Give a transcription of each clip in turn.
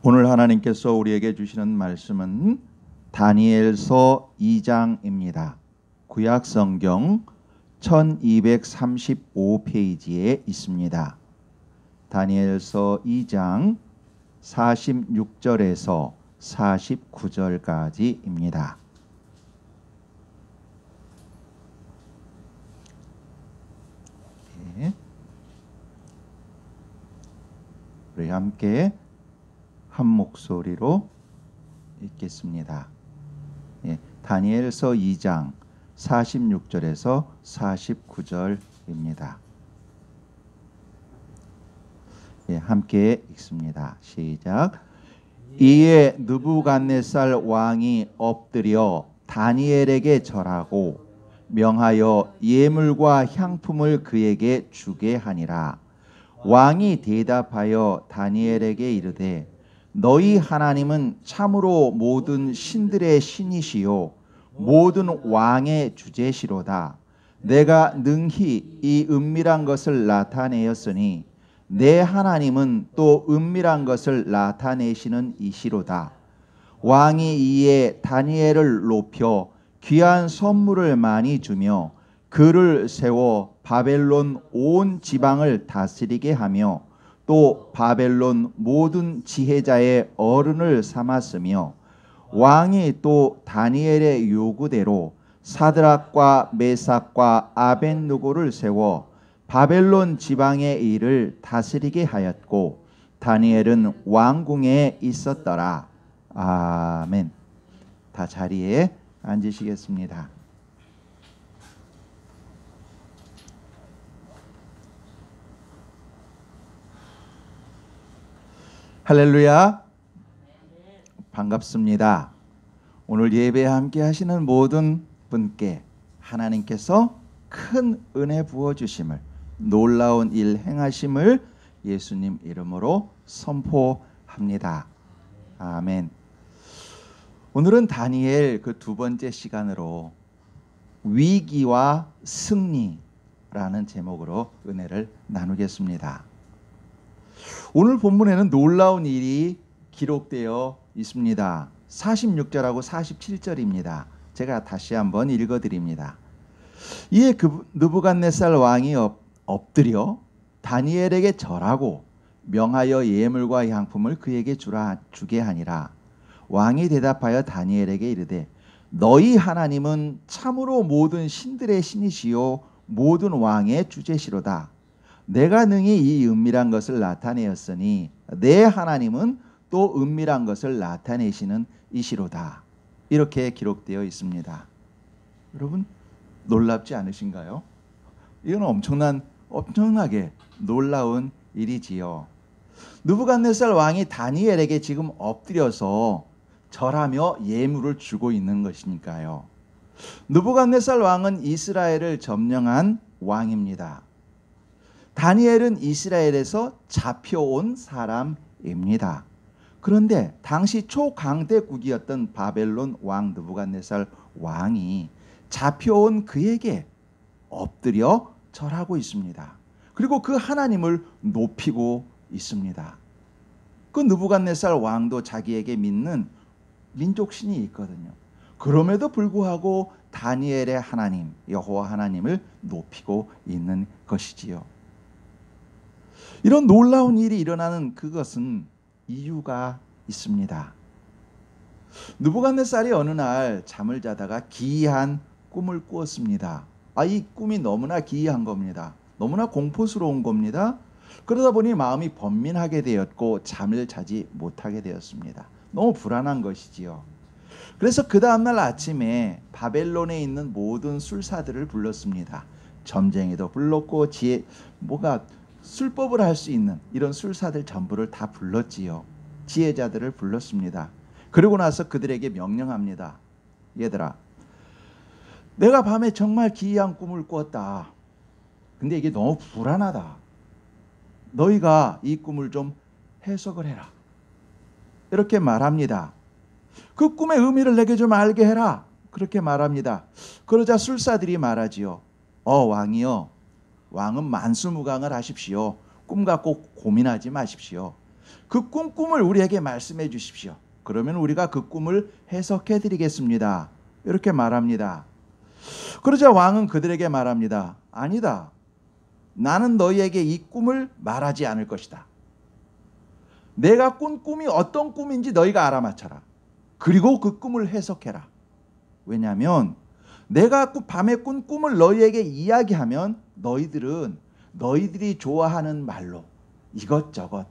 오늘 하나님께서 우리에게 주시는 말씀은 다니엘서 2장입니다. 구약 성경 1235페이지에 있습니다. 다니엘서 2장 46절에서 49절까지입니다. 우리 함께 한 목소리로 읽겠습니다. 다니엘서 2장 46절에서 49절입니다. 함께 읽습니다. 시작. 이에 느부갓네살 왕이 엎드려 다니엘에게 절하고 명하여 예물과 향품을 그에게 주게 하니라. 왕이 대답하여 다니엘에게 이르되 너희 하나님은 참으로 모든 신들의 신이시요 모든 왕의 주제시로다. 내가 능히 이 은밀한 것을 나타내었으니 내 하나님은 또 은밀한 것을 나타내시는 이시로다. 왕이 이에 다니엘을 높여 귀한 선물을 많이 주며 그를 세워 바벨론 온 지방을 다스리게 하며 또 바벨론 모든 지혜자의 어른을 삼았으며 왕이 또 다니엘의 요구대로 사드락과 메삭과 아벳느고를 세워 바벨론 지방의 일을 다스리게 하였고 다니엘은 왕궁에 있었더라. 아멘. 다 자리에 앉으시겠습니다. 할렐루야. 반갑습니다. 오늘 예배에 함께 하시는 모든 분께 하나님께서 큰 은혜 부어주심을, 놀라운 일 행하심을 예수님 이름으로 선포합니다. 아멘. 오늘은 다니엘 그 두 번째 시간으로 위기와 승리라는 제목으로 은혜를 나누겠습니다. 오늘 본문에는 놀라운 일이 기록되어 있습니다. 46절하고 47절입니다. 제가 다시 한번 읽어드립니다. 이에 그 느부갓네살 왕이 엎드려 다니엘에게 절하고 명하여 예물과 향품을 그에게 주게 하니라. 왕이 대답하여 다니엘에게 이르되 너희 하나님은 참으로 모든 신들의 신이시요 모든 왕의 주제시로다. 내가 능히 이 은밀한 것을 나타내었으니 내 하나님은 또 은밀한 것을 나타내시는 이시로다. 이렇게 기록되어 있습니다. 여러분 놀랍지 않으신가요? 이건 엄청나게 놀라운 일이지요. 느부갓네살 왕이 다니엘에게 지금 엎드려서 절하며 예물을 주고 있는 것이니까요. 느부갓네살 왕은 이스라엘을 점령한 왕입니다. 다니엘은 이스라엘에서 잡혀온 사람입니다. 그런데 당시 초강대국이었던 바벨론 왕 느부갓네살 왕이 잡혀온 그에게 엎드려 절하고 있습니다. 그리고 그 하나님을 높이고 있습니다. 그 느부갓네살 왕도 자기에게 믿는 민족신이 있거든요. 그럼에도 불구하고 다니엘의 하나님, 여호와 하나님을 높이고 있는 것이지요. 이런 놀라운 일이 일어나는 그것은 이유가 있습니다. 느부갓네살이 어느 날 잠을 자다가 기이한 꿈을 꾸었습니다. 이 꿈이 너무나 기이한 겁니다. 너무나 공포스러운 겁니다. 그러다 보니 마음이 번민하게 되었고 잠을 자지 못하게 되었습니다. 너무 불안한 것이지요. 그래서 그 다음날 아침에 바벨론에 있는 모든 술사들을 불렀습니다. 점쟁이도 불렀고 술법을 할 수 있는 이런 술사들 전부를 다 불렀지요. 지혜자들을 불렀습니다. 그러고 나서 그들에게 명령합니다. 얘들아, 내가 밤에 정말 기이한 꿈을 꾸었다. 근데 이게 너무 불안하다. 너희가 이 꿈을 좀 해석을 해라. 이렇게 말합니다. 그 꿈의 의미를 내게 좀 알게 해라. 그렇게 말합니다. 그러자 술사들이 말하지요. 왕이요, 왕은 만수무강을 하십시오. 꿈 갖고 고민하지 마십시오. 그 꿈을 우리에게 말씀해 주십시오. 그러면 우리가 그 꿈을 해석해 드리겠습니다. 이렇게 말합니다. 그러자 왕은 그들에게 말합니다. 아니다. 나는 너희에게 이 꿈을 말하지 않을 것이다. 내가 꾼 꿈이 어떤 꿈인지 너희가 알아맞혀라. 그리고 그 꿈을 해석해라. 왜냐하면 내가 밤에 꾼 꿈을 너희에게 이야기하면 너희들은 너희들이 좋아하는 말로 이것저것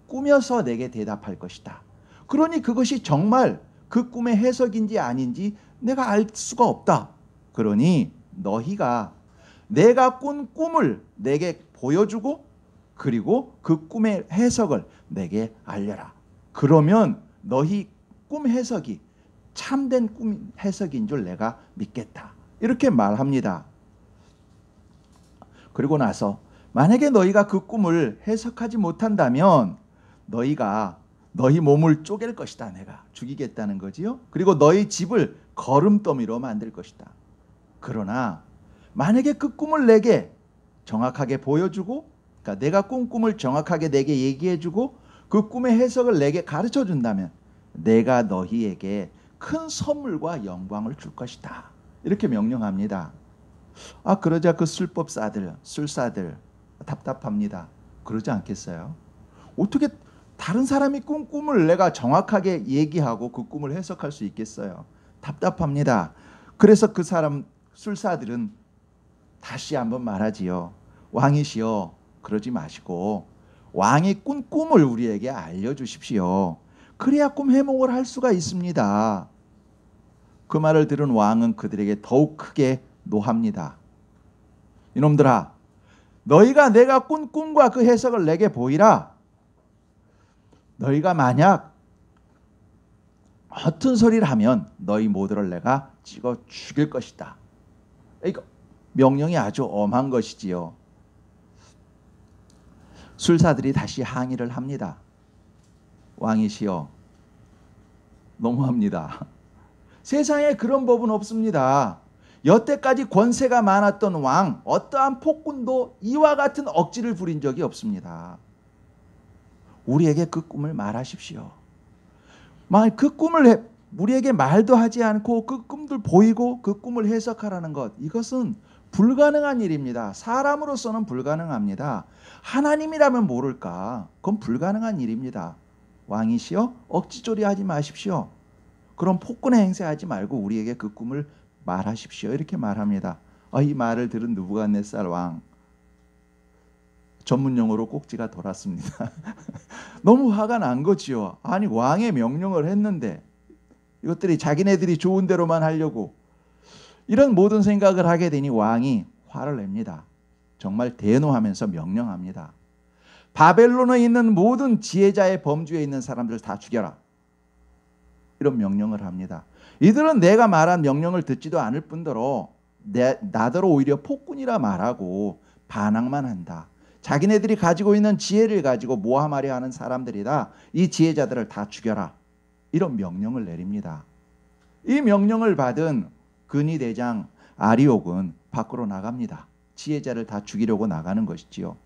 꾸며서 내게 대답할 것이다. 그러니 그것이 정말 그 꿈의 해석인지 아닌지 내가 알 수가 없다. 그러니 너희가 내가 꾼 꿈을 내게 보여주고 그리고 그 꿈의 해석을 내게 알려라. 그러면 너희 꿈 해석이 참된 꿈 해석인 줄 내가 믿겠다. 이렇게 말합니다. 그리고 나서 만약에 너희가 그 꿈을 해석하지 못한다면 너희가 너희 몸을 쪼갤 것이다. 내가 죽이겠다는 거지요. 그리고 너희 집을 거름더미로 만들 것이다. 그러나 만약에 그 꿈을 내게 정확하게 보여주고, 그러니까 내가 꾼 꿈을 정확하게 내게 얘기해주고 그 꿈의 해석을 내게 가르쳐준다면 내가 너희에게 큰 선물과 영광을 줄 것이다. 이렇게 명령합니다. 그러자 그 술사들 답답합니다. 그러지 않겠어요? 어떻게 다른 사람이 꾼 꿈을 내가 정확하게 얘기하고 그 꿈을 해석할 수 있겠어요? 답답합니다. 그래서 그 술사들은 다시 한번 말하지요. 왕이시여, 그러지 마시고 왕이 꾼 꿈을 우리에게 알려주십시오. 그래야 꿈 해몽을 할 수가 있습니다. 그 말을 들은 왕은 그들에게 더욱 크게 노합니다. 이놈들아, 너희가 내가 꾼 꿈과 그 해석을 내게 보이라. 너희가 만약 허튼 소리를 하면 너희 모두를 내가 찍어 죽일 것이다. 이거 명령이 아주 엄한 것이지요. 술사들이 다시 항의를 합니다. 왕이시여, 너무합니다. 세상에 그런 법은 없습니다. 여태까지 권세가 많았던 왕, 어떠한 폭군도 이와 같은 억지를 부린 적이 없습니다. 우리에게 그 꿈을 말하십시오. 만약 그 꿈을 우리에게 말도 하지 않고 그 꿈들 보이고 그 꿈을 해석하라는 것, 이것은 불가능한 일입니다. 사람으로서는 불가능합니다. 하나님이라면 모를까? 그건 불가능한 일입니다. 왕이시여, 억지조리하지 마십시오. 그런 폭군의 행세하지 말고 우리에게 그 꿈을 말하십시오. 이렇게 말합니다. 이 말을 들은 느부갓네살 왕, 전문 용어로 꼭지가 돌았습니다. 너무 화가 난 거지요. 아니, 왕의 명령을 했는데 이것들이 자기네들이 좋은 대로만 하려고 이런 모든 생각을 하게 되니 왕이 화를 냅니다. 정말 대노하면서 명령합니다. 바벨론에 있는 모든 지혜자의 범주에 있는 사람들 다 죽여라. 이런 명령을 합니다. 이들은 내가 말한 명령을 듣지도 않을 뿐더러 나더러 오히려 폭군이라 말하고 반항만 한다. 자기네들이 가지고 있는 지혜를 가지고 모함하려 하는 사람들이다. 이 지혜자들을 다 죽여라. 이런 명령을 내립니다. 이 명령을 받은 근위대장 아리옥은 밖으로 나갑니다. 지혜자를 다 죽이려고 나가는 것이지요.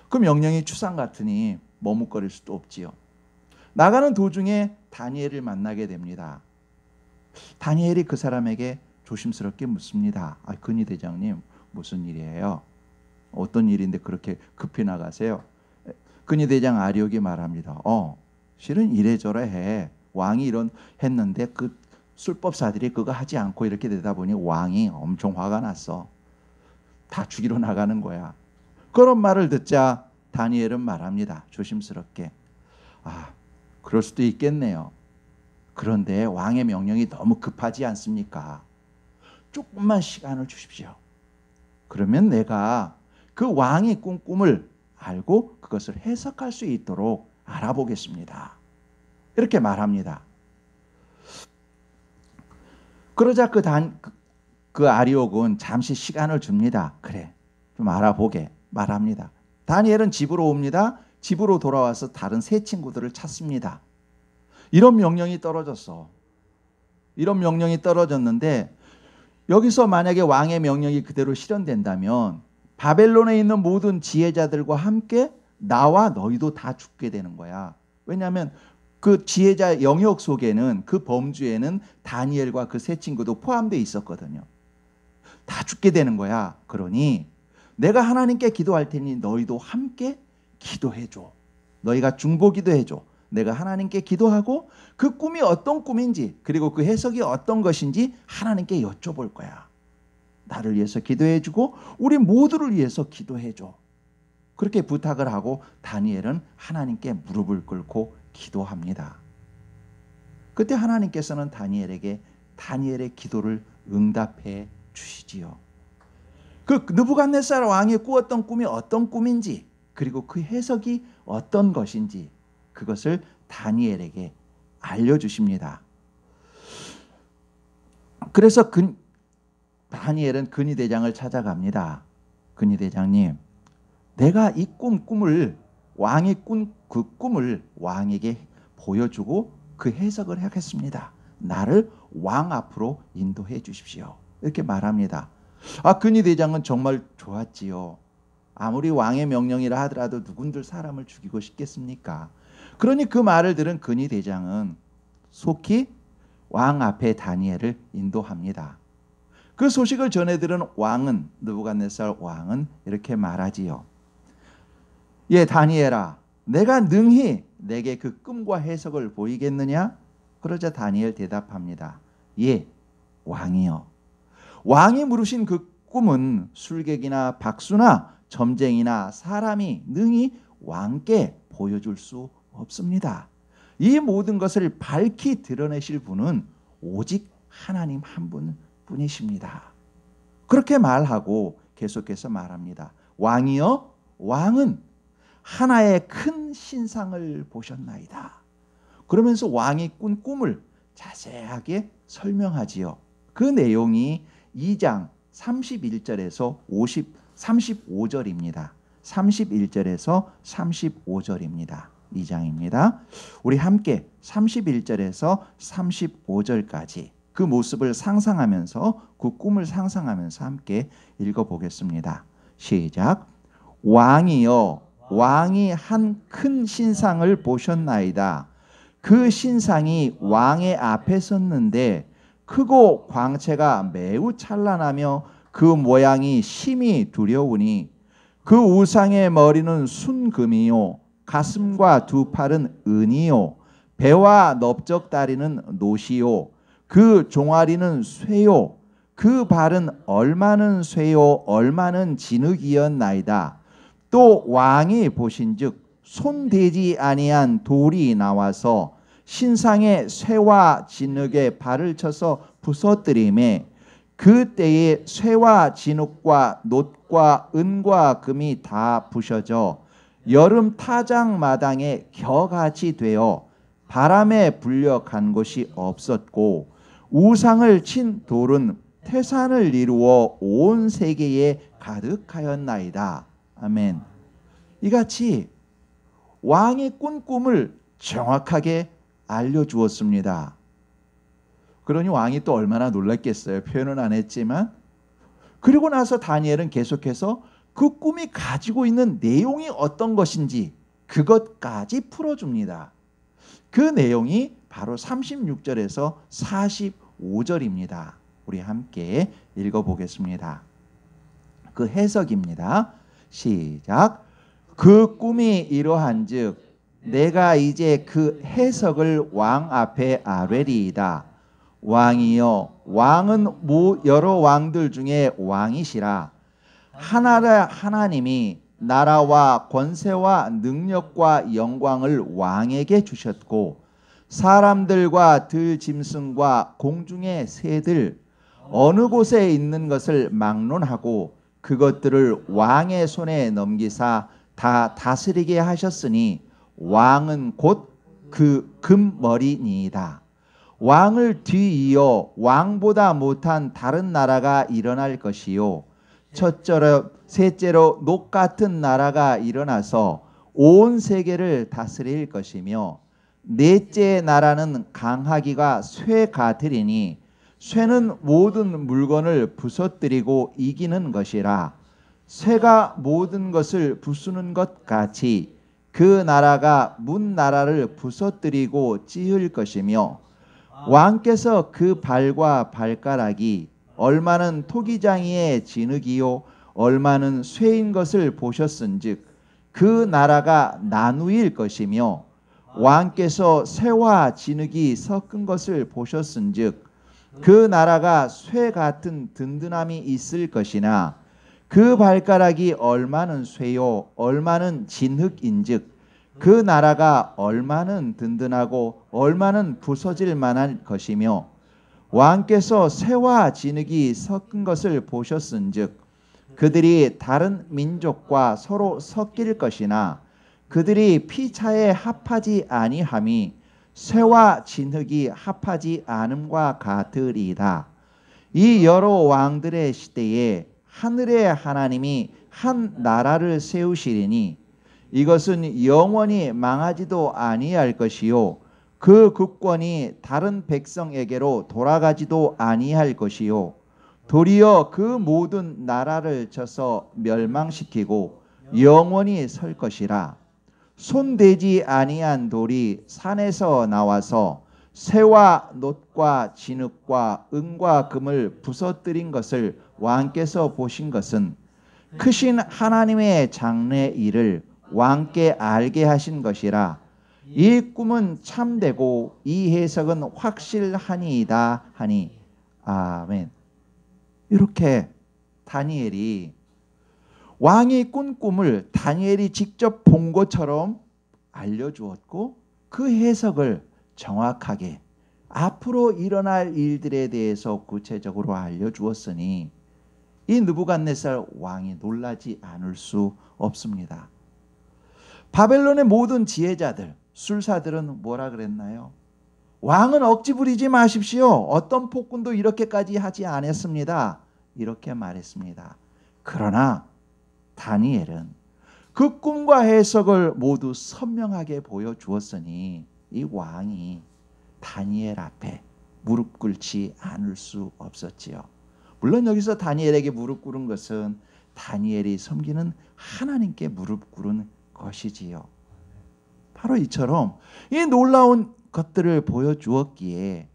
그 명령이 추상 같으니 머뭇거릴 수도 없지요. 나가는 도중에 다니엘을 만나게 됩니다. 다니엘이 그 사람에게 조심스럽게 묻습니다. 근위대장님, 무슨 일이에요? 어떤 일인데 그렇게 급히 나가세요? 근위대장 아리옥이 말합니다. 실은 이래저래 왕이 이런 했는데 그 술법사들이 그거 하지 않고 이렇게 되다 보니 왕이 엄청 화가 났어. 다 죽이러 나가는 거야. 그런 말을 듣자 다니엘은 말합니다. 조심스럽게. 그럴 수도 있겠네요. 그런데 왕의 명령이 너무 급하지 않습니까? 조금만 시간을 주십시오. 그러면 내가 그 왕이 꾼 꿈을 알고 그것을 해석할 수 있도록 알아보겠습니다. 이렇게 말합니다. 그러자 그 아리옥은 잠시 시간을 줍니다. 그래, 좀 알아보게 말합니다. 다니엘은 집으로 옵니다. 집으로 돌아와서 다른 세 친구들을 찾습니다. 이런 명령이 떨어졌어. 이런 명령이 떨어졌는데 여기서 만약에 왕의 명령이 그대로 실현된다면 바벨론에 있는 모든 지혜자들과 함께 나와 너희도 다 죽게 되는 거야. 왜냐하면 그 지혜자 영역 속에는 그 범주에는 다니엘과 그 세 친구도 포함되어 있었거든요. 다 죽게 되는 거야. 그러니 내가 하나님께 기도할 테니 너희도 함께 기도해줘. 너희가 중보기도 해줘. 내가 하나님께 기도하고 그 꿈이 어떤 꿈인지 그리고 그 해석이 어떤 것인지 하나님께 여쭤볼 거야. 나를 위해서 기도해주고 우리 모두를 위해서 기도해줘. 그렇게 부탁을 하고 다니엘은 하나님께 무릎을 꿇고 기도합니다. 그때 하나님께서는 다니엘에게 다니엘의 기도를 응답해 주시지요. 그 느부갓네살 왕이 꾸었던 꿈이 어떤 꿈인지 그리고 그 해석이 어떤 것인지 그것을 다니엘에게 알려주십니다. 그래서 다니엘은 근위대장을 찾아갑니다. 근위대장님, 내가 이 꿈을 왕이 꾼 그 꿈을 왕에게 보여주고 그 해석을 하겠습니다. 나를 왕 앞으로 인도해 주십시오. 이렇게 말합니다. 근위대장은 정말 좋았지요. 아무리 왕의 명령이라 하더라도 누군들 사람을 죽이고 싶겠습니까? 그러니 그 말을 들은 근위대장은 속히 왕 앞에 다니엘을 인도합니다. 그 소식을 전해 들은 왕은 느부갓네살 왕은 이렇게 말하지요. 예, 다니엘아, 내가 능히 내게 그 꿈과 해석을 보이겠느냐? 그러자 다니엘 대답합니다. 예, 왕이요. 왕이 물으신 그 꿈은 술객이나 박수나 점쟁이나 사람이 능히 왕께 보여줄 수 없습니다. 이 모든 것을 밝히 드러내실 분은 오직 하나님 한 분뿐이십니다. 그렇게 말하고 계속해서 말합니다. 왕이여, 왕은 하나의 큰 신상을 보셨나이다. 그러면서 왕이 꾼 꿈을 자세하게 설명하지요. 그 내용이 2장 31절에서 35절입니다. 31절에서 35절입니다. 2장입니다. 우리 함께 31절에서 35절까지 그 모습을 상상하면서 그 꿈을 상상하면서 함께 읽어보겠습니다. 시작. 왕이여, 왕이 한 큰 신상을 보셨나이다. 그 신상이 왕의 앞에 섰는데 크고 광채가 매우 찬란하며 그 모양이 심히 두려우니 그 우상의 머리는 순금이요 가슴과 두 팔은 은이요 배와 넓적다리는 노시요 그 종아리는 쇠요 그 발은 얼마는 쇠요 얼마는 진흙이었나이다. 또 왕이 보신즉 손대지 아니한 돌이 나와서 신상의 쇠와 진흙에 발을 쳐서 부서뜨리매 그때에 쇠와 진흙과 놋과 은과 금이 다 부셔져 여름 타작 마당에 겨같이 되어 바람에 불려 간 곳이 없었고 우상을 친 돌은 태산을 이루어 온 세계에 가득하였나이다. 아멘. 이같이 왕이 꾼 꿈을 정확하게 알려주었습니다. 그러니 왕이 또 얼마나 놀랐겠어요. 표현은 안 했지만. 그리고 나서 다니엘은 계속해서 그 꿈이 가지고 있는 내용이 어떤 것인지 그것까지 풀어줍니다. 그 내용이 바로 36절에서 45절입니다. 우리 함께 읽어보겠습니다. 그 해석입니다. 시작. 그 꿈이 이러한즉 내가 이제 그 해석을 왕 앞에 아뢰리이다. 왕이여, 왕은 여러 왕들 중에 왕이시라. 하나님이 나라와 권세와 능력과 영광을 왕에게 주셨고 사람들과 들짐승과 공중의 새들 어느 곳에 있는 것을 막론하고 그것들을 왕의 손에 넘기사 다 다스리게 하셨으니 왕은 곧 그 금머리니이다. 왕을 뒤이어 왕보다 못한 다른 나라가 일어날 것이요 셋째로 녹 같은 나라가 일어나서 온 세계를 다스릴 것이며 넷째 나라는 강하기가 쇠 같으리니 쇠는 모든 물건을 부서뜨리고 이기는 것이라. 쇠가 모든 것을 부수는 것 같이 그 나라가 문 나라를 부서뜨리고 찌을 것이며 왕께서 그 발과 발가락이 얼마는 토기장이의 진흙이요 얼마는 쇠인 것을 보셨은즉 그 나라가 나누일 것이며 왕께서 쇠와 진흙이 섞은 것을 보셨은즉 그 나라가 쇠 같은 든든함이 있을 것이나 그 발가락이 얼마는 쇠요 얼마는 진흙인즉 그 나라가 얼마는 든든하고 얼마는 부서질 만한 것이며 왕께서 쇠와 진흙이 섞은 것을 보셨은즉 그들이 다른 민족과 서로 섞일 것이나 그들이 피차에 합하지 아니함이 쇠와 진흙이 합하지 않음과 같으리이다. 이 여러 왕들의 시대에 하늘의 하나님이 한 나라를 세우시리니 이것은 영원히 망하지도 아니할 것이요 그 국권이 다른 백성에게로 돌아가지도 아니할 것이요 도리어 그 모든 나라를 쳐서 멸망시키고 영원히 설 것이라. 손대지 아니한 돌이 산에서 나와서 쇠와 놋과 진흙과 은과 금을 부서뜨린 것을 왕께서 보신 것은 크신 하나님의 장래 일을 왕께 알게 하신 것이라. 이 꿈은 참되고 이 해석은 확실하니이다 하니 아멘. 이렇게 다니엘이 왕이 꾼 꿈을 다니엘이 직접 본 것처럼 알려주었고 그 해석을 정확하게 앞으로 일어날 일들에 대해서 구체적으로 알려주었으니 이 느부갓네살 왕이 놀라지 않을 수 없습니다. 바벨론의 모든 지혜자들, 술사들은 뭐라 그랬나요? 왕은 억지 부리지 마십시오. 어떤 폭군도 이렇게까지 하지 않았습니다. 이렇게 말했습니다. 그러나 다니엘은 그 꿈과 해석을 모두 선명하게 보여주었으니 이 왕이 다니엘 앞에 무릎 꿇지 않을 수 없었지요. 물론 여기서 다니엘에게 무릎 꿇은 것은 다니엘이 섬기는 하나님께 무릎 꿇은 것이지요. 바로 이처럼 이 놀라운 것들을 보여주었기에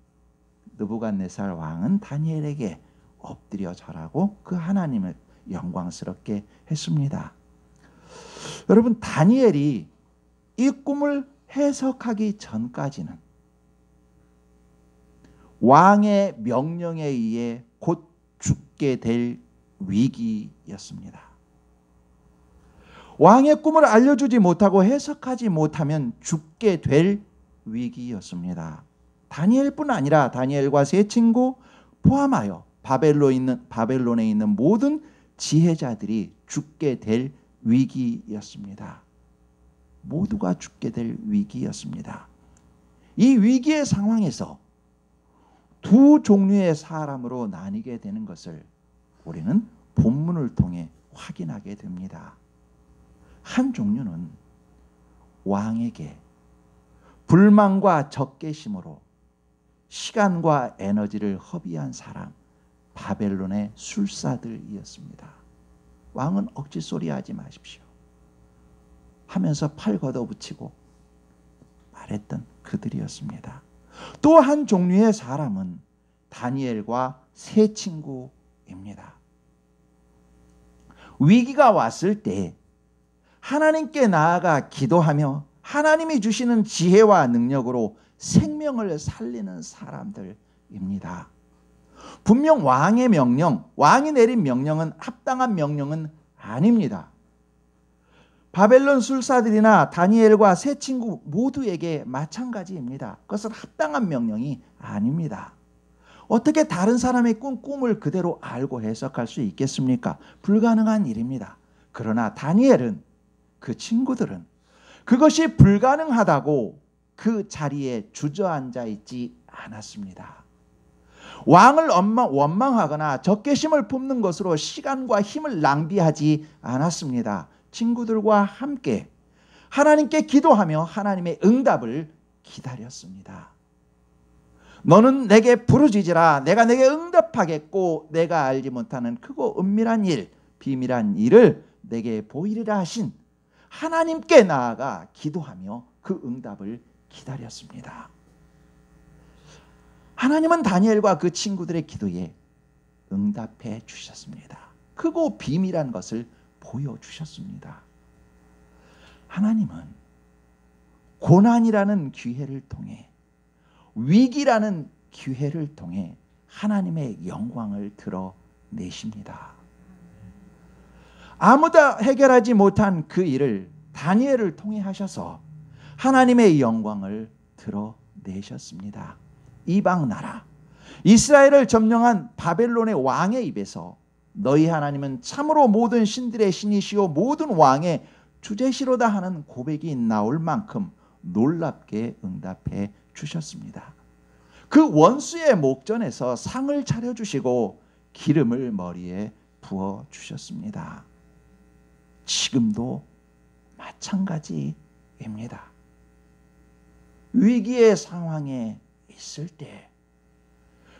느부갓네살 왕은 다니엘에게 엎드려 절하고 그 하나님을 영광스럽게 했습니다. 여러분, 다니엘이 이 꿈을 해석하기 전까지는 왕의 명령에 의해 곧 죽게 될 위기였습니다. 왕의 꿈을 알려주지 못하고 해석하지 못하면 죽게 될 위기였습니다. 다니엘뿐 아니라 다니엘과 세 친구 포함하여 바벨론에 있는 모든 지혜자들이 죽게 될 위기였습니다. 모두가 죽게 될 위기였습니다. 이 위기의 상황에서 두 종류의 사람으로 나뉘게 되는 것을 우리는 본문을 통해 확인하게 됩니다. 한 종류는 왕에게 불만과 적개심으로 시간과 에너지를 허비한 사람, 바벨론의 술사들이었습니다. 왕은 억지 소리 하지 마십시오 하면서 팔 걷어붙이고 말했던 그들이었습니다. 또 한 종류의 사람은 다니엘과 세 친구입니다. 위기가 왔을 때 하나님께 나아가 기도하며 하나님이 주시는 지혜와 능력으로 생명을 살리는 사람들입니다. 분명 왕의 명령, 왕이 내린 명령은 합당한 명령은 아닙니다. 바벨론 술사들이나 다니엘과 세 친구 모두에게 마찬가지입니다. 그것은 합당한 명령이 아닙니다. 어떻게 다른 사람의 꿈을 그대로 알고 해석할 수 있겠습니까? 불가능한 일입니다. 그러나 다니엘은, 그 친구들은 그것이 불가능하다고 그 자리에 주저앉아 있지 않았습니다. 왕을 원망하거나 적개심을 품는 것으로 시간과 힘을 낭비하지 않았습니다. 친구들과 함께 하나님께 기도하며 하나님의 응답을 기다렸습니다. 너는 내게 부르짖으라. 내가 내게 응답하겠고 내가 알지 못하는 크고 은밀한 일, 비밀한 일을 내게 보이리라 하신 하나님께 나아가 기도하며 그 응답을 기다렸습니다. 하나님은 다니엘과 그 친구들의 기도에 응답해 주셨습니다. 크고 비밀한 것을 보여주셨습니다. 하나님은 고난이라는 기회를 통해, 위기라는 기회를 통해 하나님의 영광을 드러내십니다. 아무도 해결하지 못한 그 일을 다니엘을 통해 하셔서 하나님의 영광을 드러내셨습니다. 이방 나라 이스라엘을 점령한 바벨론의 왕의 입에서 너희 하나님은 참으로 모든 신들의 신이시오 모든 왕의 주제시로다 하는 고백이 나올 만큼 놀랍게 응답해 주셨습니다. 그 원수의 목전에서 상을 차려주시고 기름을 머리에 부어주셨습니다. 지금도 마찬가지입니다. 위기의 상황에 있을 때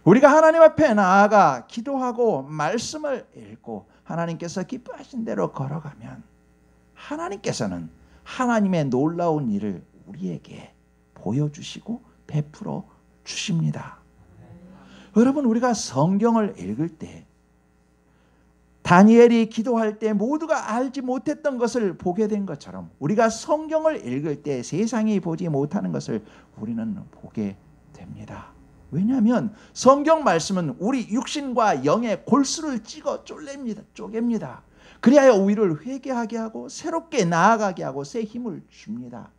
우리가 하나님 앞에 나아가 기도하고 말씀을 읽고 하나님께서 기뻐하신 대로 걸어가면 하나님께서는 하나님의 놀라운 일을 우리에게 보여주시고 베풀어 주십니다. 여러분, 우리가 성경을 읽을 때 다니엘이 기도할 때 모두가 알지 못했던 것을 보게 된 것처럼 우리가 성경을 읽을 때 세상이 보지 못하는 것을 우리는 보게 됩니다. 왜냐하면 성경 말씀은 우리 육신과 영의 골수를 찍어 쪼갭니다. 그리하여 우리를 회개하게 하고 새롭게 나아가게 하고 새 힘을 줍니다.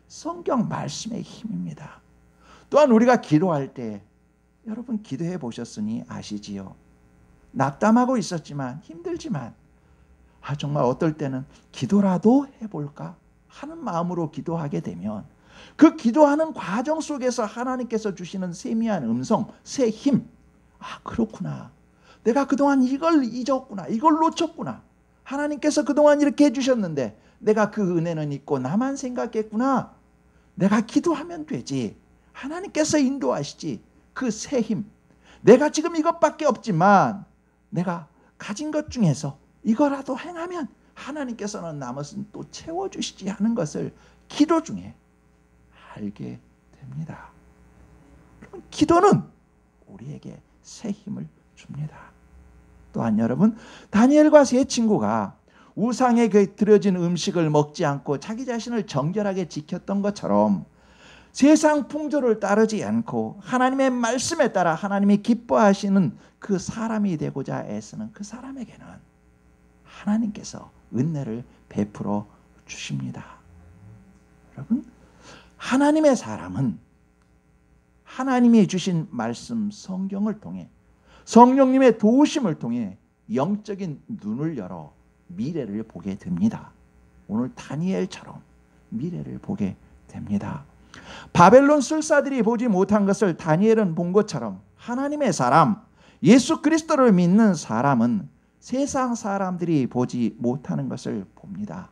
성경 말씀의 힘입니다. 또한 우리가 기도할 때 여러분 기도해 보셨으니 아시지요? 낙담하고 있었지만 힘들지만 정말 어떨 때는 기도라도 해볼까 하는 마음으로 기도하게 되면 그 기도하는 과정 속에서 하나님께서 주시는 세미한 음성, 새 힘, 그렇구나. 내가 그동안 이걸 잊었구나. 이걸 놓쳤구나. 하나님께서 그동안 이렇게 해주셨는데 내가 그 은혜는 잊고 나만 생각했구나. 내가 기도하면 되지. 하나님께서 인도하시지. 그 새 힘. 내가 지금 이것밖에 없지만 내가 가진 것 중에서 이거라도 행하면 하나님께서는 나머지는 또 채워주시지 하는 것을 기도 중에 알게 됩니다. 기도는 우리에게 새 힘을 줍니다. 또한 여러분, 다니엘과 세 친구가 우상에 드려진 음식을 먹지 않고 자기 자신을 정결하게 지켰던 것처럼 세상 풍조를 따르지 않고 하나님의 말씀에 따라 하나님이 기뻐하시는 그 사람이 되고자 애쓰는 그 사람에게는 하나님께서 은혜를 베풀어 주십니다. 여러분, 하나님의 사람은 하나님이 주신 말씀 성경을 통해 성령님의 도우심을 통해 영적인 눈을 열어 미래를 보게 됩니다. 오늘 다니엘처럼 미래를 보게 됩니다. 바벨론 술사들이 보지 못한 것을 다니엘은 본 것처럼 하나님의 사람, 예수 그리스도를 믿는 사람은 세상 사람들이 보지 못하는 것을 봅니다.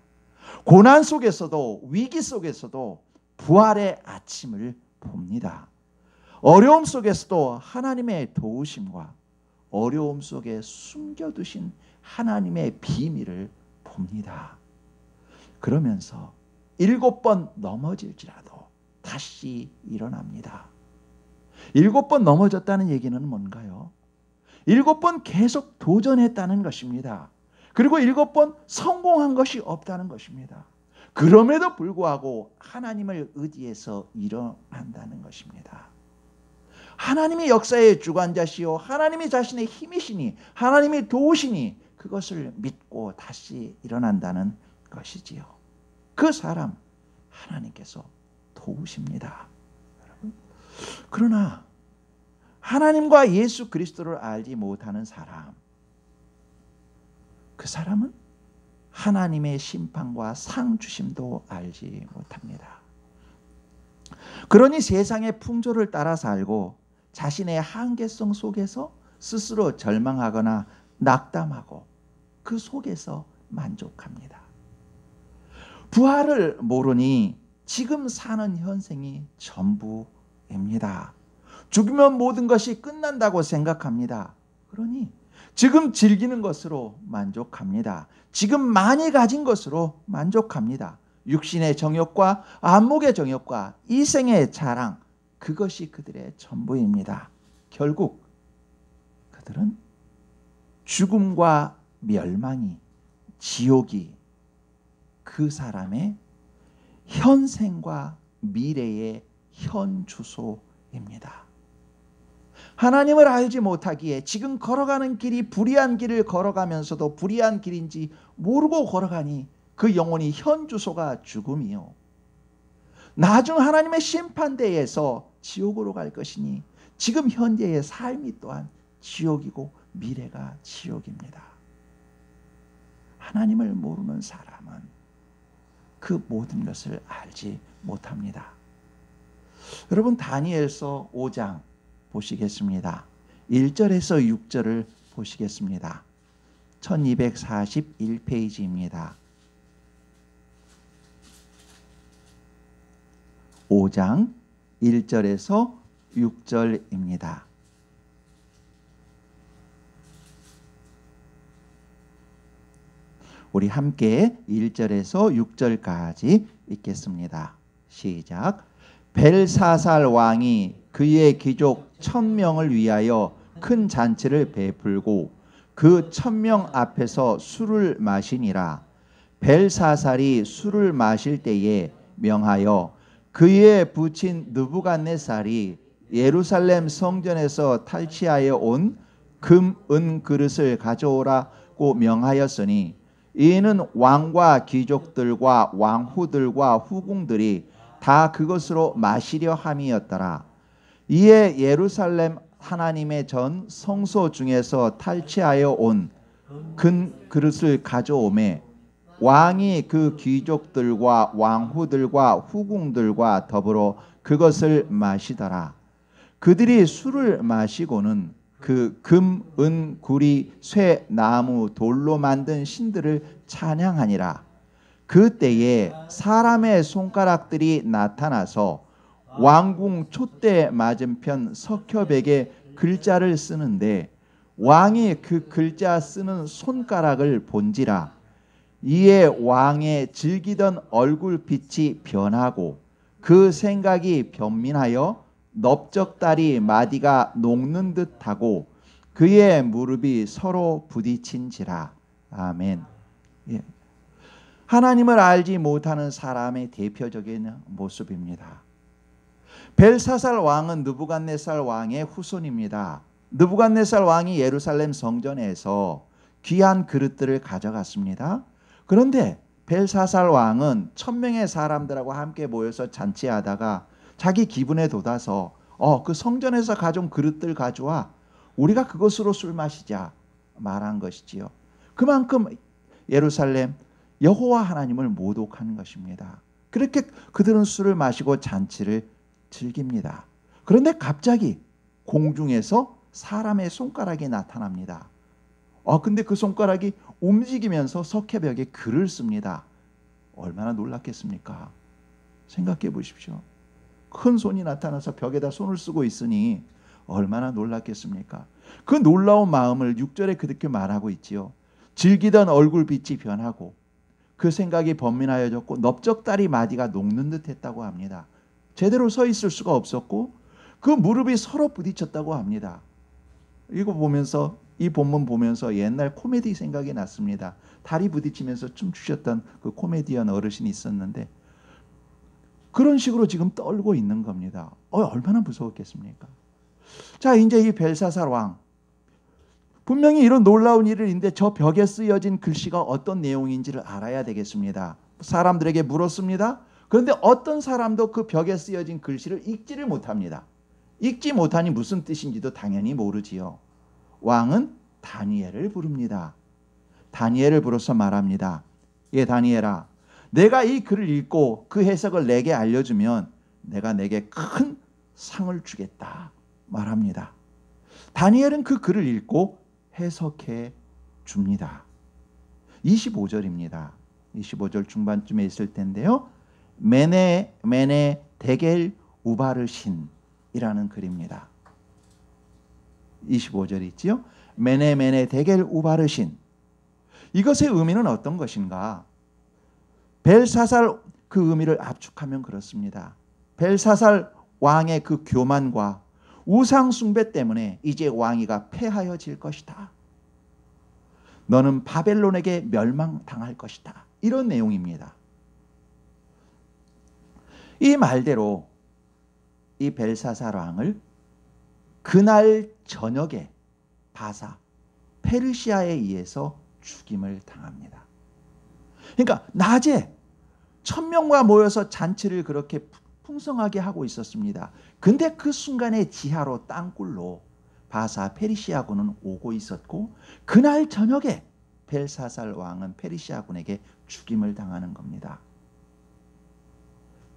고난 속에서도 위기 속에서도 부활의 아침을 봅니다. 어려움 속에서도 하나님의 도우심과 어려움 속에 숨겨두신 하나님의 비밀을 봅니다. 그러면서 7번 넘어질지라도 다시 일어납니다. 7번 넘어졌다는 얘기는 뭔가요? 7번 계속 도전했다는 것입니다. 그리고 7번 성공한 것이 없다는 것입니다. 그럼에도 불구하고 하나님을 의지해서 일어난다는 것입니다. 하나님이 역사의 주관자시오 하나님이 자신의 힘이시니 하나님이 도우시니 그것을 믿고 다시 일어난다는 것이지요. 그 사람 하나님께서 도우십니다. 여러분. 그러나 하나님과 예수 그리스도를 알지 못하는 사람, 그 사람은 하나님의 심판과 상 주심도 알지 못합니다. 그러니 세상의 풍조를 따라 살고 자신의 한계성 속에서 스스로 절망하거나 낙담하고 그 속에서 만족합니다. 부활을 모르니 지금 사는 현생이 전부입니다. 죽으면 모든 것이 끝난다고 생각합니다. 그러니 지금 즐기는 것으로 만족합니다. 지금 많이 가진 것으로 만족합니다. 육신의 정욕과 안목의 정욕과 이생의 자랑, 그것이 그들의 전부입니다. 결국 그들은 죽음과 멸망이, 지옥이 그 사람의 현생과 미래의 현 주소입니다. 하나님을 알지 못하기에 지금 걸어가는 길이 불의한 길을 걸어가면서도 불의한 길인지 모르고 걸어가니 그 영혼이 현 주소가 죽음이요, 나중 하나님의 심판대에서 지옥으로 갈 것이니 지금 현재의 삶이 또한 지옥이고 미래가 지옥입니다. 하나님을 모르는 사람은 그 모든 것을 알지 못합니다. 여러분, 다니엘서 5장 보시겠습니다. 1절에서 6절을 보시겠습니다. 1241페이지입니다. 5장 1절에서 6절입니다. 우리 함께 1절에서 6절까지 읽겠습니다. 시작. 벨사살 왕이 그의 귀족 1000명을 위하여 큰 잔치를 베풀고 그 1000명 앞에서 술을 마시니라. 벨사살이 술을 마실 때에 명하여 그의 부친 느부갓네살이 예루살렘 성전에서 탈취하여 온 금, 은 그릇을 가져오라고 명하였으니 이는 왕과 귀족들과 왕후들과 후궁들이 다 그것으로 마시려 함이었더라. 이에 예루살렘 하나님의 전 성소 중에서 탈취하여 온 금 그릇을 가져오매 왕이 그 귀족들과 왕후들과 후궁들과 더불어 그것을 마시더라. 그들이 술을 마시고는 그 금, 은, 구리, 쇠, 나무, 돌로 만든 신들을 찬양하니라. 그때에 사람의 손가락들이 나타나서 왕궁 촛대 맞은편 석협에게 글자를 쓰는데 왕이 그 글자 쓰는 손가락을 본지라. 이에 왕의 즐기던 얼굴빛이 변하고 그 생각이 변민하여 넓적다리 마디가 녹는 듯하고 그의 무릎이 서로 부딪힌지라. 아멘. 예. 하나님을 알지 못하는 사람의 대표적인 모습입니다. 벨사살 왕은 느부갓네살 왕의 후손입니다. 느부갓네살 왕이 예루살렘 성전에서 귀한 그릇들을 가져갔습니다. 그런데 벨사살 왕은 1000명의 사람들하고 함께 모여서 잔치하다가 자기 기분에 돋아서 그 성전에서 가져온 그릇들 가져와 우리가 그것으로 술 마시자 말한 것이지요. 그만큼 예루살렘 여호와 하나님을 모독하는 것입니다. 그렇게 그들은 술을 마시고 잔치를 즐깁니다. 그런데 갑자기 공중에서 사람의 손가락이 나타납니다. 근데 그 손가락이 움직이면서 석회벽에 글을 씁니다. 얼마나 놀랐겠습니까? 생각해 보십시오. 큰 손이 나타나서 벽에다 손을 쓰고 있으니 얼마나 놀랐겠습니까? 그 놀라운 마음을 6절에 그렇게 말하고 있지요. 즐기던 얼굴빛이 변하고 그 생각이 번민하여졌고 넓적다리 마디가 녹는 듯 했다고 합니다. 제대로 서 있을 수가 없었고 그 무릎이 서로 부딪혔다고 합니다. 이거 보면서, 이 본문 보면서 옛날 코미디 생각이 났습니다. 다리 부딪히면서 춤추셨던 그 코미디언 어르신이 있었는데 그런 식으로 지금 떨고 있는 겁니다. 얼마나 무서웠겠습니까? 자, 이제 이 벨사살 왕, 분명히 이런 놀라운 일인데 저 벽에 쓰여진 글씨가 어떤 내용인지를 알아야 되겠습니다. 사람들에게 물었습니다. 그런데 어떤 사람도 그 벽에 쓰여진 글씨를 읽지를 못합니다. 읽지 못하니 무슨 뜻인지도 당연히 모르지요. 왕은 다니엘을 부릅니다. 다니엘을 불러서 말합니다. 예, 다니엘아, 내가 이 글을 읽고 그 해석을 내게 알려주면 내가 내게 큰 상을 주겠다 말합니다. 다니엘은 그 글을 읽고 해석해 줍니다. 25절입니다. 25절 중반쯤에 있을 텐데요. 메네 데겔 우바르신이라는 글입니다. 25절이 있지요. 메네 데겔 우바르신. 이것의 의미는 어떤 것인가? 벨사살 그 의미를 압축하면 그렇습니다. 벨사살 왕의 그 교만과 우상 숭배 때문에 이제 왕위가 폐하여질 것이다. 너는 바벨론에게 멸망당할 것이다. 이런 내용입니다. 이 말대로 이 벨사살 왕을 그날 저녁에 바사 페르시아에 의해서 죽임을 당합니다. 그러니까 낮에 1000명과 모여서 잔치를 그렇게 풍성하게 하고 있었습니다. 근데 그 순간에 지하로 땅굴로 바사 페르시아군은 오고 있었고 그날 저녁에 벨사살 왕은 페르시아군에게 죽임을 당하는 겁니다.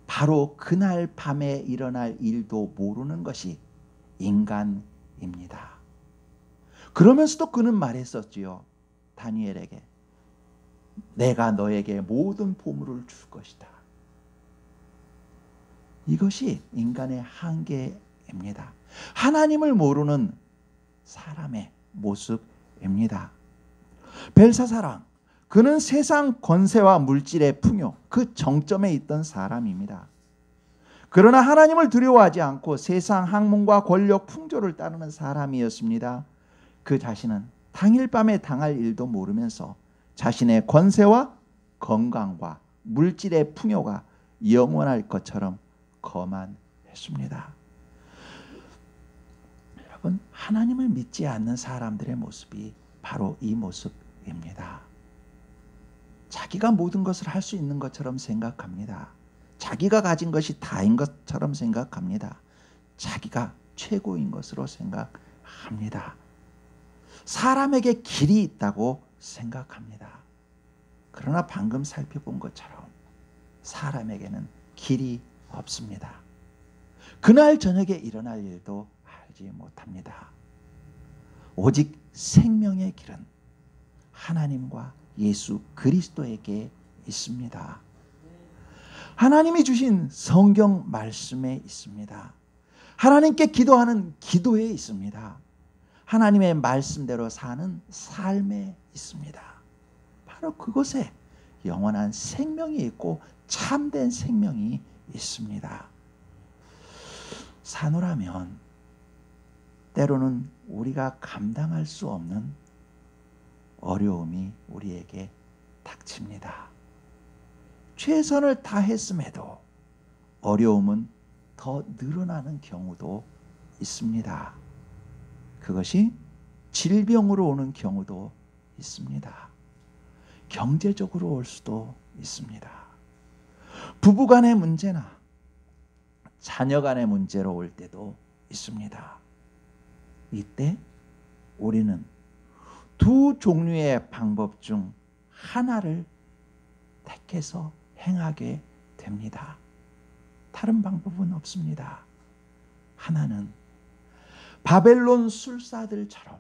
바로 그날 밤에 일어날 일도 모르는 것이 인간입니다. 그러면서도 그는 말했었지요. 다니엘에게 내가 너에게 모든 보물을 줄 것이다. 이것이 인간의 한계입니다. 하나님을 모르는 사람의 모습입니다. 벨사살 왕, 그는 세상 권세와 물질의 풍요, 그 정점에 있던 사람입니다. 그러나 하나님을 두려워하지 않고 세상 학문과 권력 풍조를 따르는 사람이었습니다. 그 자신은 당일 밤에 당할 일도 모르면서 자신의 권세와 건강과 물질의 풍요가 영원할 것처럼 거만했습니다. 여러분, 하나님을 믿지 않는 사람들의 모습이 바로 이 모습입니다. 자기가 모든 것을 할 수 있는 것처럼 생각합니다. 자기가 가진 것이 다인 것처럼 생각합니다. 자기가 최고인 것으로 생각합니다. 사람에게 길이 있다고 생각합니다. 그러나 방금 살펴본 것처럼 사람에게는 길이 없습니다. 그날 저녁에 일어날 일도 알지 못합니다. 오직 생명의 길은 하나님과 예수 그리스도에게 있습니다. 하나님이 주신 성경 말씀에 있습니다. 하나님께 기도하는 기도에 있습니다. 하나님의 말씀대로 사는 삶에 있습니다. 바로 그곳에 영원한 생명이 있고 참된 생명이 있습니다. 사노라면 때로는 우리가 감당할 수 없는 어려움이 우리에게 닥칩니다. 최선을 다했음에도 어려움은 더 늘어나는 경우도 있습니다. 그것이 질병으로 오는 경우도 있습니다. 경제적으로 올 수도 있습니다. 부부간의 문제나 자녀간의 문제로 올 때도 있습니다. 이때 우리는 두 종류의 방법 중 하나를 택해서 행하게 됩니다. 다른 방법은 없습니다. 하나는 바벨론 술사들처럼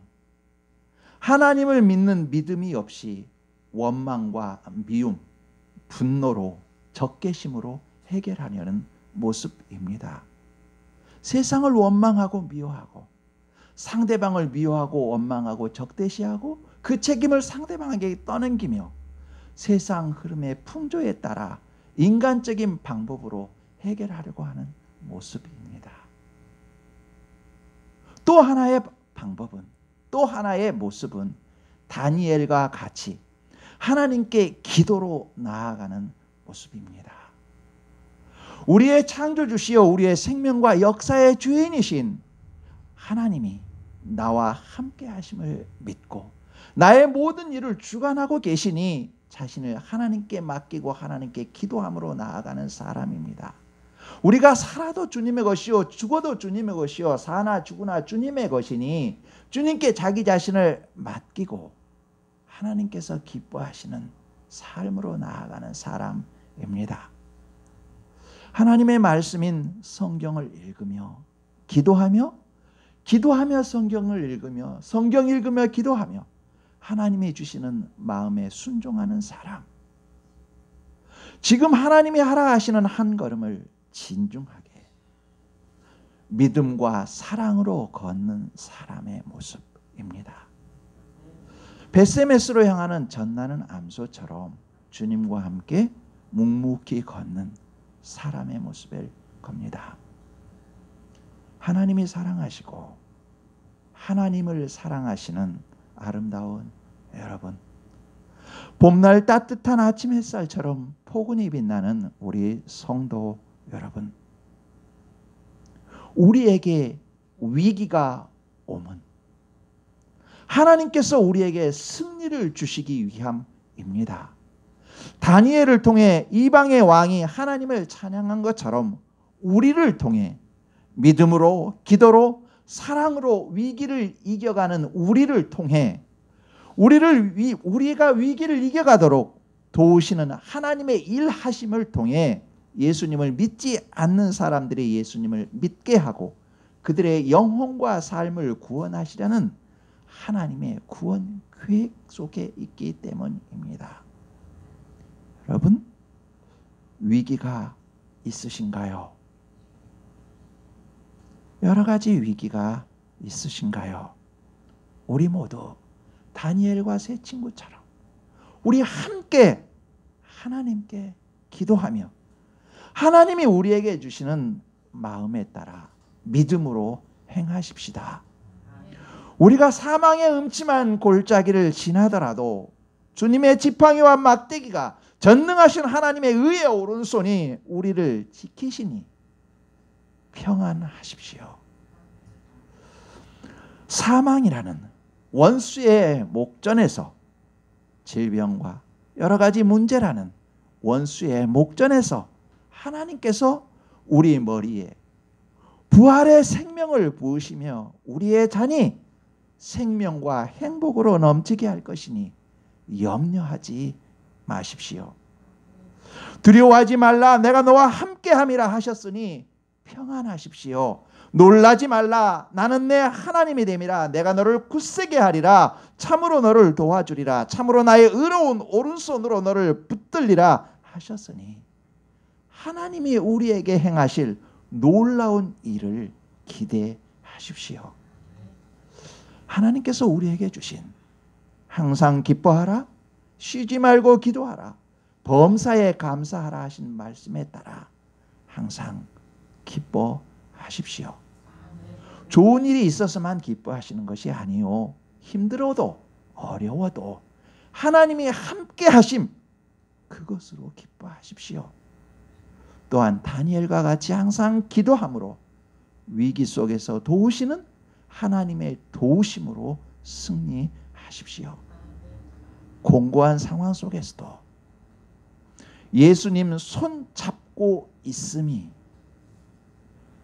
하나님을 믿는 믿음이 없이 원망과 미움, 분노로 적개심으로 해결하려는 모습입니다. 세상을 원망하고 미워하고 상대방을 미워하고 원망하고 적대시하고 그 책임을 상대방에게 떠넘기며 세상 흐름의 풍조에 따라 인간적인 방법으로 해결하려고 하는 모습입니다. 또 하나의 방법은, 또 하나의 모습은 다니엘과 같이 하나님께 기도로 나아가는 모습입니다. 우리의 창조주시여 우리의 생명과 역사의 주인이신 하나님이 나와 함께 하심을 믿고 나의 모든 일을 주관하고 계시니 자신을 하나님께 맡기고 하나님께 기도함으로 나아가는 사람입니다. 우리가 살아도 주님의 것이요 죽어도 주님의 것이요 사나 죽으나 주님의 것이니 주님께 자기 자신을 맡기고 하나님께서 기뻐하시는 삶으로 나아가는 사람입니다. 하나님의 말씀인 성경을 읽으며 기도하며 성경을 읽으며 성경 읽으며 기도하며 하나님이 주시는 마음에 순종하는 사람. 지금 하나님이 하라 하시는 한 걸음을 진중하게 믿음과 사랑으로 걷는 사람의 모습입니다. 베세메스로 향하는 전나는 암소처럼 주님과 함께 묵묵히 걷는 사람의 모습일 겁니다. 하나님이 사랑하시고 하나님을 사랑하시는 아름다운 여러분, 봄날 따뜻한 아침 햇살처럼 포근히 빛나는 우리 성도 여러분, 우리에게 위기가 오면 하나님께서 우리에게 승리를 주시기 위함입니다. 다니엘을 통해 이방의 왕이 하나님을 찬양한 것처럼 우리를 통해 믿음으로, 기도로, 사랑으로 위기를 이겨가는 우리를 통해 우리가 위기를 이겨가도록 도우시는 하나님의 일하심을 통해 예수님을 믿지 않는 사람들이 예수님을 믿게 하고 그들의 영혼과 삶을 구원하시려는 하나님의 구원 계획 속에 있기 때문입니다. 여러분, 위기가 있으신가요? 여러 가지 위기가 있으신가요? 우리 모두 다니엘과 세 친구처럼 우리 함께 하나님께 기도하며 하나님이 우리에게 주시는 마음에 따라 믿음으로 행하십시다. 우리가 사망의 음침한 골짜기를 지나더라도 주님의 지팡이와 막대기가 전능하신 하나님의 의의 오른손이 우리를 지키시니 평안하십시오. 사망이라는 원수의 목전에서, 질병과 여러 가지 문제라는 원수의 목전에서 하나님께서 우리 머리에 부활의 생명을 부으시며 우리의 잔이 생명과 행복으로 넘치게 할 것이니 염려하지 마십시오. 두려워하지 말라, 내가 너와 함께함이라 하셨으니 평안하십시오. 놀라지 말라, 나는 내 하나님이 됨이라. 내가 너를 굳세게 하리라. 참으로 너를 도와주리라. 참으로 나의 의로운 오른손으로 너를 붙들리라 하셨으니 하나님이 우리에게 행하실 놀라운 일을 기대하십시오. 하나님께서 우리에게 주신 항상 기뻐하라, 쉬지 말고 기도하라, 범사에 감사하라 하신 말씀에 따라 항상 기뻐하십시오. 좋은 일이 있어서만 기뻐하시는 것이 아니요, 힘들어도 어려워도 하나님이 함께 하심, 그것으로 기뻐하십시오. 또한 다니엘과 같이 항상 기도함으로 위기 속에서 도우시는 하나님의 도우심으로 승리하십시오. 공고한 상황 속에서도 예수님 손 잡고 있음이,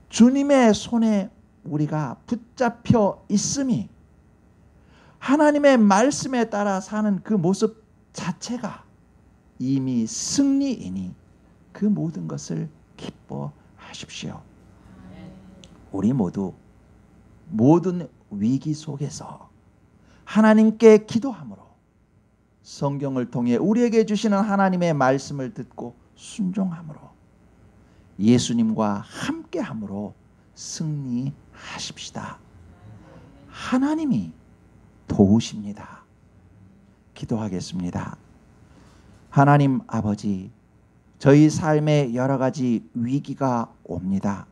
주님의 손에 우리가 붙잡혀 있음이, 하나님의 말씀에 따라 사는 그 모습 자체가 이미 승리이니 그 모든 것을 기뻐하십시오. 우리 모두 모든 위기 속에서 하나님께 기도함으로 성경을 통해 우리에게 주시는 하나님의 말씀을 듣고 순종함으로 예수님과 함께함으로 승리하십시다. 하나님이 도우십니다. 기도하겠습니다. 하나님 아버지, 저희 삶에 여러 가지 위기가 옵니다.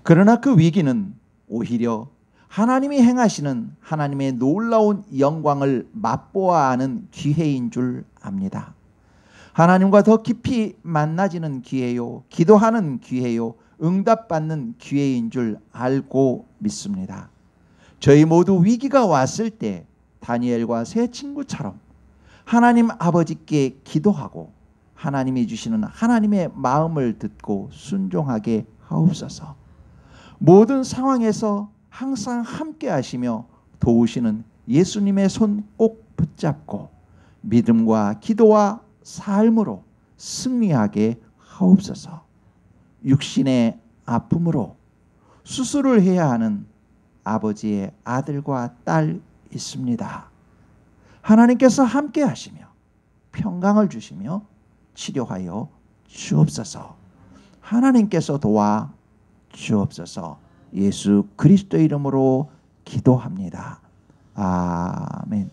그러나 그 위기는 오히려 하나님이 행하시는 하나님의 놀라운 영광을 맛보아야 하는 기회인 줄 압니다. 하나님과 더 깊이 만나지는 기회요, 기도하는 기회요, 응답받는 기회인 줄 알고 믿습니다. 저희 모두 위기가 왔을 때 다니엘과 세 친구처럼 하나님 아버지께 기도하고 하나님이 주시는 하나님의 마음을 듣고 순종하게 하옵소서. 모든 상황에서 항상 함께 하시며 도우시는 예수님의 손 꼭 붙잡고 믿음과 기도와 삶으로 승리하게 하옵소서. 육신의 아픔으로 수술을 해야 하는 아버지의 아들과 딸 있습니다. 하나님께서 함께 하시며 평강을 주시며 치료하여 주옵소서. 하나님께서 도와 주옵소서. 예수 그리스도의 이름으로 기도합니다. 아멘.